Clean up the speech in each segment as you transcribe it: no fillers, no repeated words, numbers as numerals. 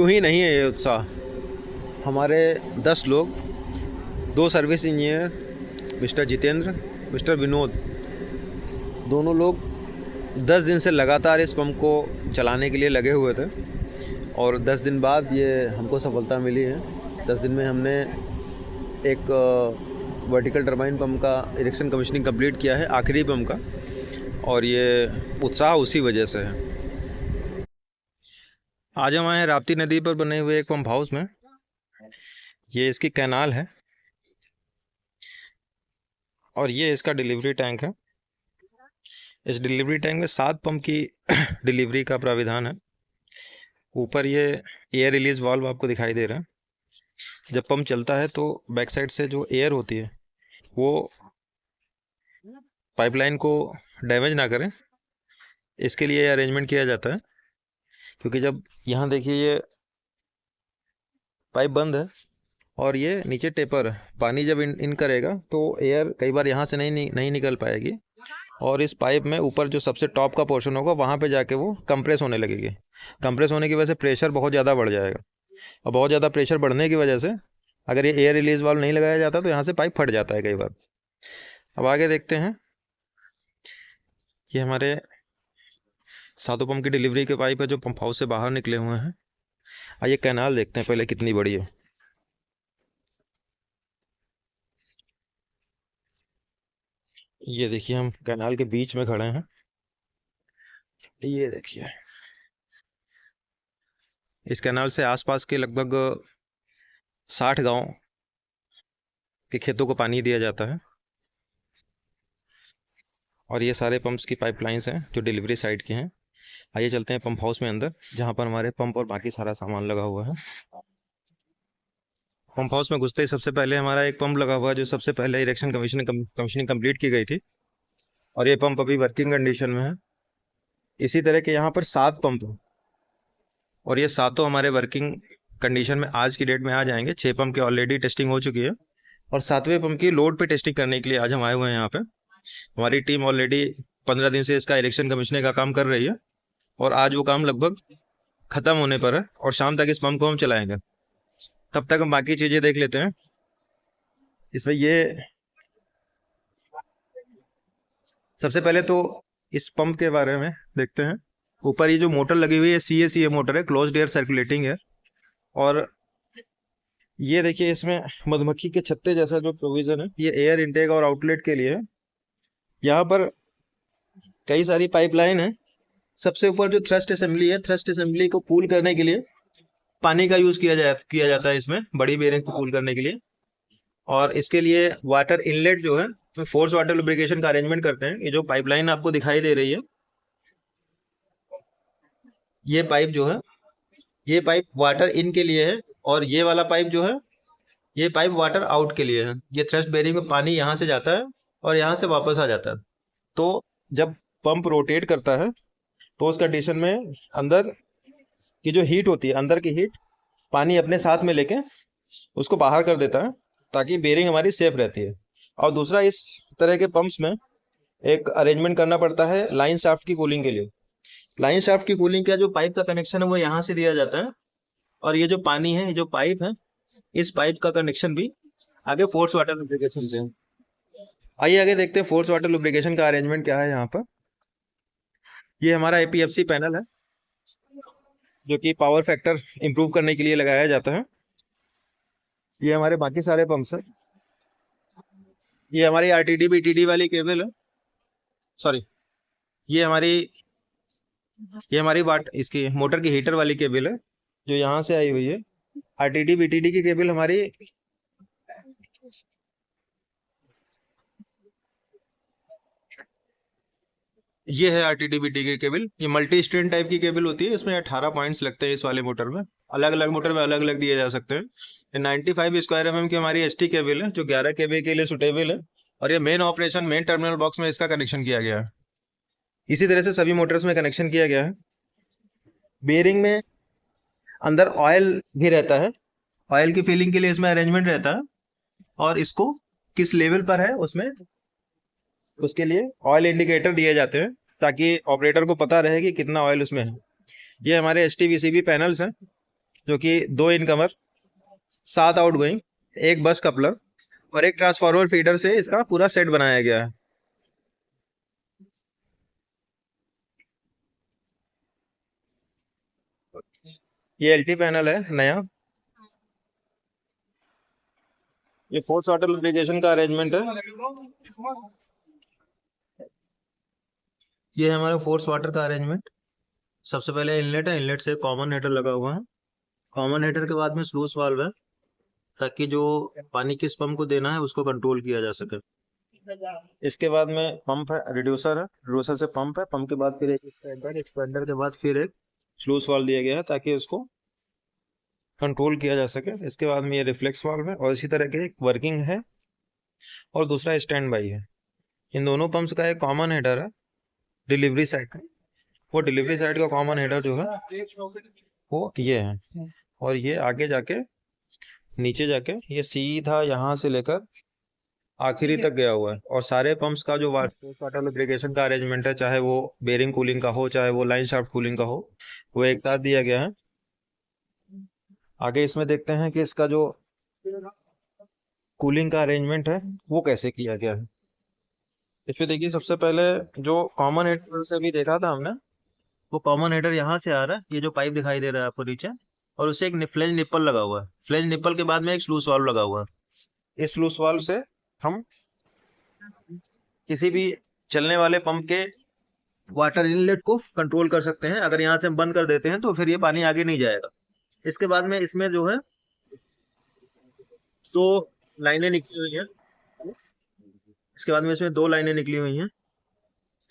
यूं ही नहीं है ये उत्साह। हमारे 10 लोग, 2 service engineer, mister Jitendra, mister Vinod, दोनों लोग 10 दिन से लगातार इस पंप को चलाने के लिए लगे हुए थे और 10 दिन बाद ये हमको सफलता मिली है। 10 दिन में हमने एक वर्टिकल टरबाइन पंप का इरेक्शन कमीशनिंग कंप्लीट किया है, आखिरी पंप का, और ये उत्साह उसी वजह से है। आज हम आए हैं राप्ती नदी पर बने हुए एक पंप हाउस में। ये इसकी कैनाल है और ये इसका डिलीवरी टैंक है। इस डिलीवरी टैंक में 7 पंप की डिलीवरी का प्राविधान है। ऊपर ये एयर रिलीज वाल्व आपको दिखाई दे रहा है। जब पंप चलता है तो बैक साइड से जो एयर होती है वो पाइपलाइन को डैमेज ना करें, इसके लिए अरेंजमेंट किया जाता है। क्योंकि जब यहाँ देखिए ये पाइप बंद है और ये नीचे टेपर है, पानी जब इन करेगा तो एयर कई बार यहाँ से नहीं निकल पाएगी और इस पाइप में ऊपर जो सबसे टॉप का पोर्शन होगा वहाँ पे जाके वो कंप्रेस होने लगेगी। कंप्रेस होने की वजह से प्रेशर बहुत ज़्यादा बढ़ जाएगा और बहुत ज़्यादा प्रेशर बढ़ने की वजह से अगर ये एयर रिलीज वाल्व नहीं लगाया जाता तो यहाँ से पाइप फट जाता है कई बार। अब आगे देखते हैं। ये हमारे 7 पंप की डिलीवरी के पाइप है जो पंप हाउस से बाहर निकले हुए हैं। आइए कैनाल देखते हैं पहले कितनी बड़ी है। ये देखिए हम कैनाल के बीच में खड़े हैं। ये देखिए इस कैनाल से आसपास के लगभग 60 गांव के खेतों को पानी दिया जाता है और ये सारे पंप्स की पाइपलाइंस हैं जो डिलीवरी साइड के हैं। आइए चलते हैं पंप हाउस में अंदर, जहां पर हमारे पंप और बाकी सारा सामान लगा हुआ है। पंप हाउस में घुसते ही सबसे पहले हमारा एक पंप लगा हुआ है जो सबसे पहले इरेक्शन कमीशनिंग कंप्लीट की गई थी और ये पंप अभी वर्किंग कंडीशन में है। इसी तरह के यहाँ पर 7 पंप हैं और ये सातों हमारे वर्किंग कंडीशन में आज की डेट में आ जाएंगे। 6 पंप की ऑलरेडी टेस्टिंग हो चुकी है और 7वें पंप की लोड पे टेस्टिंग करने के लिए आज हम आए हुए हैं यहाँ पे। हमारी टीम ऑलरेडी 15 दिन से इसका इरेक्शन कमीशनिंग का काम कर रही है और आज वो काम लगभग खत्म होने पर है और शाम तक इस पंप को हम चलाएंगे। तब तक हम बाकी चीजें देख लेते हैं। इसमें ये सबसे पहले तो इस पंप के बारे में देखते हैं। ऊपर ये जो मोटर लगी हुई है CA मोटर है, क्लोज्ड एयर सर्कुलेटिंग है। और ये देखिए इसमें मधुमक्खी के छत्ते जैसा जो प्रोविजन है ये एयर इनटेक और आउटलेट के लिए है। यहाँ पर कई सारी पाइपलाइन है। सबसे ऊपर जो थ्रस्ट असेंबली है, थ्रस्ट असेंबली को कूल करने के लिए पानी का यूज किया जाता है इसमें, बड़ी बेयरिंग को कूल करने के लिए। और इसके लिए वाटर इनलेट जो है तो फोर्स वाटर लुब्रिकेशन का अरेंजमेंट करते हैं। ये जो पाइपलाइन आपको दिखाई दे रही है, ये पाइप जो है ये पाइप वाटर इन के लिए है और ये वाला पाइप जो है ये पाइप वाटर आउट के लिए है। ये थ्रस्ट बेयरिंग में पानी यहाँ से जाता है और यहाँ से वापस आ जाता है। तो जब पंप रोटेट करता है तो उस कंडीशन में अंदर की जो हीट होती है, अंदर की हीट पानी अपने साथ में लेके उसको बाहर कर देता है ताकि बेयरिंग हमारी सेफ रहती है। और दूसरा, इस तरह के पंप्स में एक अरेंजमेंट करना पड़ता है लाइन शाफ्ट की कूलिंग के लिए। लाइन शाफ्ट की कूलिंग का जो पाइप का कनेक्शन है वो यहाँ से दिया जाता है और ये जो पानी है, ये जो पाइप है, इस पाइप का कनेक्शन भी आगे फोर्स वाटर लुब्रिकेशन से है। आइए आगे देखते हैं फोर्स वाटर लुब्रिकेशन का अरेंजमेंट क्या है यहाँ पर। ये हमारा APFC पैनल है जो कि पावर फैक्टर इंप्रूव करने के लिए लगाया जाता है। ये हमारे बाकी सारे पंप्स हैं। ये हमारी RTD BTD वाली केबल है, सॉरी ये हमारी वाट इसकी मोटर की हीटर वाली केबल है जो यहाँ से आई हुई है। RTD BTD की केबल हमारी ये है। RTD BTD की केबल ये मल्टी स्ट्रेन टाइप की केबल होती है। इसमें 18 पॉइंट्स लगते हैं इस वाले मोटर में। अलग अलग मोटर में अलग अलग दिए जा सकते हैं। ये 95 स्क्वायर mm की हमारी ST केबल है जो 11 kV के लिए सुटेबल है और ये मेन टर्मिनल बॉक्स में इसका कनेक्शन किया गया है। इसी तरह से सभी मोटर्स में कनेक्शन किया गया है। बेयरिंग में अंदर ऑयल भी रहता है, ऑयल की फिलिंग के लिए इसमें अरेंजमेंट रहता है और इसको किस लेवल पर है उसमें उसके लिए ऑयल इंडिकेटर दिए जाते हैं ताकि ऑपरेटर को पता रहे कि कितना ऑयल उसमें है। ये हमारे STVCB पैनल्स हैं जो कि 2 इनकमर, 7 आउटगोइंग, एक बस कपलर और एक ट्रांसफार्मर फीडर से इसका पूरा सेट बनाया गया है। ये एलटी पैनल है नया। ये फोर्स वाटर लुब्रिकेशन का अरेंजमेंट है। ये है हमारा फोर्स वाटर का अरेंजमेंट। सबसे पहले इनलेट है, इनलेट से कॉमन हेडर लगा हुआ है। कॉमन हेडर के बाद में स्लूस वाल्व है, ताकि जो पानी किस पंप को देना है उसको कंट्रोल किया जा सके। इसके बाद में पंप है, रिड्यूसर है, रिड्यूसर से पंप है, पंप के बाद फिर एक एक्सपेंडर, एक्सपेंडर के बाद फिर एक स्लूस वाल्व दिया गया है ताकि उसको कंट्रोल किया जा सके। इसके बाद में ये रिफ्लेक्स वाल्व है और इसी तरह के एक वर्किंग है और दूसरा स्टैंड बाई है। इन दोनों पंप्स का एक कॉमन हेडर है डिलीवरी साइड का। वो डिलीवरी साइड का कॉमन हेडर जो है वो ये है, और ये आगे जाके नीचे जाके ये सीधा यहाँ से लेकर आखिरी तक गया हुआ है। और सारे पंप्स का जो वाटर लुब्रिकेशन का अरेंजमेंट है, चाहे वो बेरिंग कूलिंग का हो चाहे वो लाइन शाफ्ट कूलिंग का हो, वो एक साथ दिया गया है। आगे इसमें देखते हैं कि इसका जो कूलिंग का अरेंजमेंट है वो कैसे किया गया है। इसमें देखिए, सबसे पहले जो कॉमन हेडर से भी देखा था हमने, वो कॉमन हेडर यहाँ से आ रहा है, ये जो पाइप दिखाई दे रहा है आपको नीचे, और उसे एक फ्लेंज निप्पल लगा हुआ है। फ्लेंज निप्पल के बाद में एक स्लूस वाल्व लगा हुआ है। इस स्लूस वाल्व से हम किसी भी चलने वाले पंप के वाटर इनलेट को कंट्रोल कर सकते हैं। अगर यहाँ से हम बंद कर देते हैं तो फिर ये पानी आगे नहीं जाएगा। इसके बाद में इसमें जो है 2 लाइनें निकली हुई हैं। इसके बाद में इसमें 2 लाइनें निकली हुई हैं,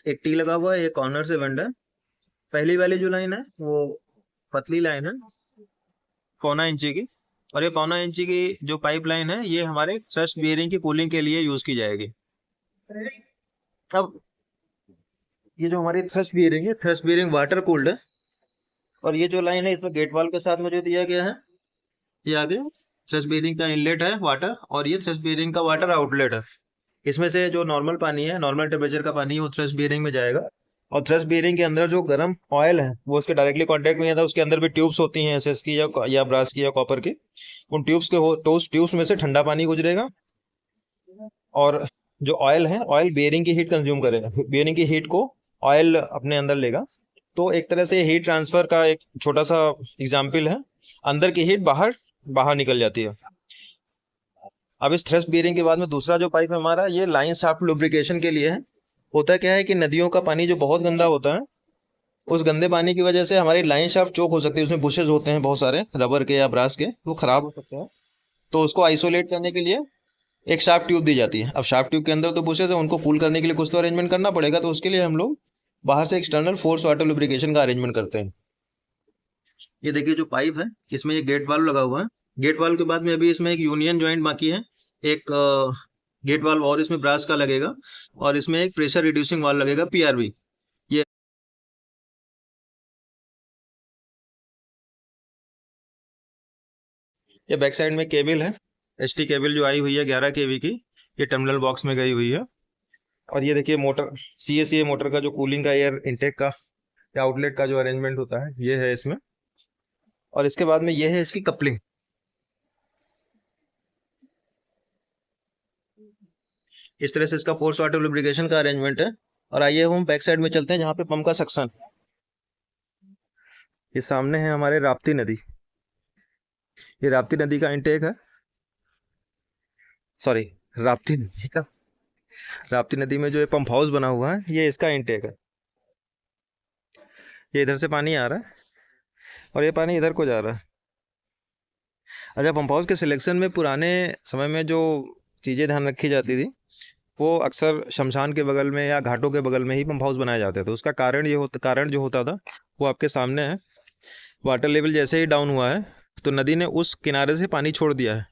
एक टी लगा हुआ है, एक कॉर्नर से वेंड है। पहली वाली जो लाइन है वो पतली लाइन है, 1.25 इंची की, और ये 1.25 इंची की जो पाइप लाइन है ये हमारे थ्रस्ट बियरिंग की कूलिंग के लिए यूज की जाएगी। अब ये जो हमारी थ्रस्ट बियरिंग है, थ्रस्ट बियरिंग वाटर कूल्ड है, और ये जो लाइन है इसमें गेट वाल्व के साथ मुझे दिया गया है। ये आगे थ्रस्ट बियरिंग का इनलेट है वाटर, और ये थ्रस्ट बियरिंग का वाटर आउटलेट है। इसमें से जो नॉर्मल पानी है, नॉर्मल टेम्परेचर का पानी है, वो थ्रस्ट बियरिंग में जाएगा, और थ्रस्ट बियरिंग के अंदर जो गर्म ऑयल है वो उसके डायरेक्टली कांटेक्ट में आता है। उसके अंदर भी ट्यूब्स होती हैं एसएस की या ब्रास की या कॉपर की। उन ट्यूब्स ट्यूब्स में से ठंडा पानी गुजरेगा, और जो ऑयल है, ऑयल बियरिंग की हीट कंज्यूम करेगा, बियरिंग की हीट को ऑयल अपने अंदर लेगा। तो एक तरह से हीट ट्रांसफर का एक छोटा सा एग्जाम्पल है। अंदर की हीट बाहर बाहर निकल जाती है। अब इस थ्रस्ट बियरिंग के बाद में दूसरा जो पाइप हमारा, ये लाइन शाफ्ट लुब्रिकेशन के लिए है। होता क्या है कि नदियों का पानी जो बहुत गंदा होता है, उस गंदे पानी की वजह से हमारी लाइन शाफ्ट चोक हो सकती है। उसमें बुशेज होते हैं बहुत सारे रबर के या ब्रास के, वो खराब हो सकते हैं। तो उसको आइसोलेट करने के लिए एक शाफ्ट ट्यूब दी जाती है। अब शाफ्ट ट्यूब के अंदर तो बुशेज है, उनको कूल करने के लिए कुछ तो अरेंजमेंट करना पड़ेगा। तो उसके लिए हम लोग बाहर से एक्सटर्नल फोर्स वाटर लुब्रिकेशन का अरेंजमेंट करते हैं। ये देखिए जो पाइप है, इसमें ये गेट वाल्व लगा हुआ है। गेट वाल्व के बाद में अभी इसमें एक यूनियन ज्वाइंट बाकी है। एक गेट वाल्व और इसमें ब्रास का लगेगा, और इसमें एक प्रेशर रिड्यूसिंग वाल्व लगेगा, पीआरवी। ये बैक साइड में केबल है, एचटी केबल जो आई हुई है 11 केवी की, ये टर्मिनल बॉक्स में गई हुई है। और ये देखिए मोटर, सीएसए मोटर का जो कूलिंग का एयर इनटेक का या आउटलेट का जो अरेंजमेंट होता है ये है इसमें। और इसके बाद में ये है इसकी कपलिंग। इस तरह से इसका फोर्स वाटर लुब्रिकेशन का अरेंजमेंट है। और आइए हम बैक साइड में चलते हैं जहाँ पे पंप का सक्शन। ये सामने है हमारे राप्ती नदी। ये राप्ती नदी का इंटेक है, सॉरी राप्ती नदी का, राप्ती नदी में जो ये पंप हाउस बना हुआ है ये इसका इंटेक है। ये इधर से पानी आ रहा है और ये पानी इधर को जा रहा है। अच्छा, पंप हाउस के सिलेक्शन में पुराने समय में जो चीज़ें ध्यान रखी जाती थी, वो अक्सर शमशान के बगल में या घाटों के बगल में ही पंप हाउस बनाए जाते थे। उसका कारण जो होता था वो आपके सामने है। वाटर लेवल जैसे ही डाउन हुआ है तो नदी ने उस किनारे से पानी छोड़ दिया है।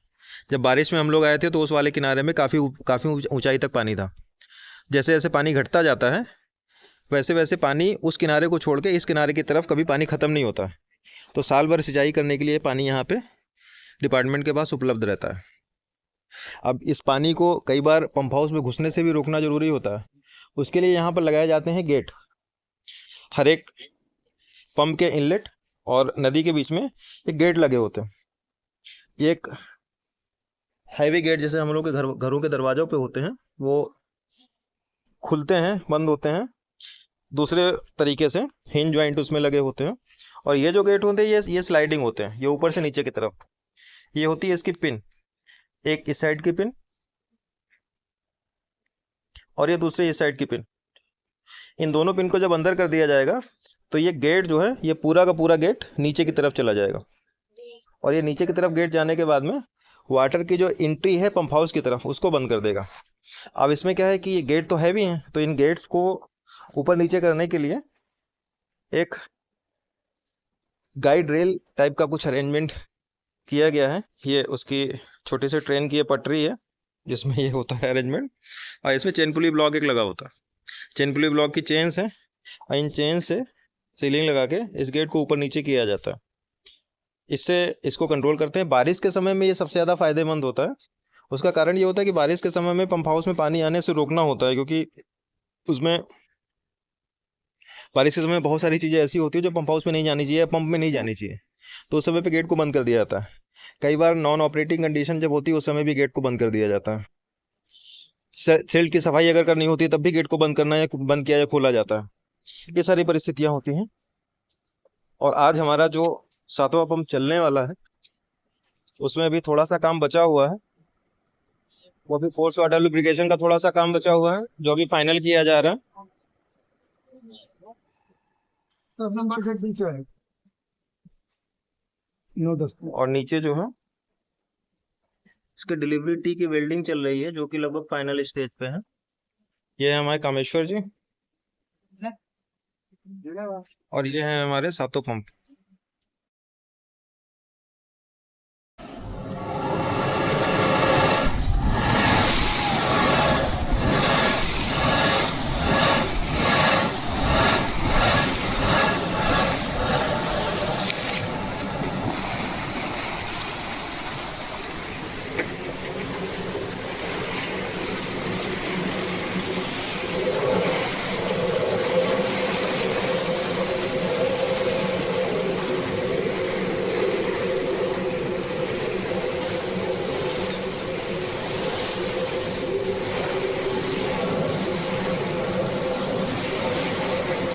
जब बारिश में हम लोग आए थे तो उस वाले किनारे में काफ़ी ऊंचाई तक पानी था। जैसे जैसे पानी घटता जाता है वैसे वैसे पानी उस किनारे को छोड़ के इस किनारे की तरफ कभी पानी ख़त्म नहीं होता। तो साल भर सिंचाई करने के लिए पानी यहाँ पे डिपार्टमेंट के पास उपलब्ध रहता है। अब इस पानी को कई बार पंप हाउस में घुसने से भी रोकना ज़रूरी होता है। उसके लिए यहाँ पर लगाए जाते हैं गेट। हर एक पंप के इनलेट और नदी के बीच में एक गेट लगे होते हैं। ये एक हैवी गेट जैसे हम लोग के घरों के दरवाजों पे होते हैं, वो खुलते हैं बंद होते हैं दूसरे तरीके से, हिंज जॉइंट उसमें लगे होते हैं। और ये जो गेट होते हैं ये स्लाइडिंग होते हैं, ये ऊपर से नीचे की तरफ। ये होती है इसकी पिन, एक इस साइड की पिन और ये दूसरे इस साइड की पिन। इन दोनों पिन को जब अंदर कर दिया जाएगा तो ये गेट जो है ये पूरा का पूरा गेट नीचे की तरफ चला जाएगा। और ये नीचे की तरफ गेट जाने के बाद में वाटर की जो एंट्री है पंप हाउस की तरफ उसको बंद कर देगा। अब इसमें क्या है कि ये गेट तो हैवी हैं, तो इन गेट्स को ऊपर नीचे करने के लिए एक गाइड रेल टाइप का कुछ अरेंजमेंट किया गया है। ये उसकी छोटी सी ट्रेन की ये पटरी है जिसमें ये होता है अरेंजमेंट। और इसमें चेन पुली ब्लॉक एक लगा होता है, चेन पुली ब्लॉक की चेन्स हैं और इन चेन से सीलिंग लगा के इस गेट को ऊपर नीचे किया जाता है। इससे इसको कंट्रोल करते हैं। बारिश के समय में ये सबसे ज़्यादा फायदेमंद होता है। उसका कारण ये होता है कि बारिश के समय में पंप हाउस में पानी आने से रोकना होता है, क्योंकि उसमें बारिश के समय में बहुत सारी चीज़ें ऐसी होती है जो पंप हाउस में नहीं जानी चाहिए, पंप में नहीं जानी चाहिए, तो उस समय पे गेट को बंद कर दिया जाता है। कई बार नॉन ऑपरेटिंग कंडीशन जब होती है उस समय भी गेट को बंद कर दिया जाता है। सिल्ट की सफाई अगर करनी होती है तब भी गेट को बंद करना या बंद किया या खोला जाता है। ये सारी परिस्थितियां होती हैं। और आज हमारा जो 7वां पंप चलने वाला है उसमें अभी थोड़ा सा काम बचा हुआ है, वो भी फोर्स वाटर लुब्रिकेशन का थोड़ा सा काम बचा हुआ है जो अभी फाइनल किया जा रहा है। और नीचे जो है इसके डिलीवरी टी की वेल्डिंग चल रही है जो कि लगभग फाइनल स्टेज पे है। ये है हमारे कामेश्वर जी और ये है हमारे 7 पंप।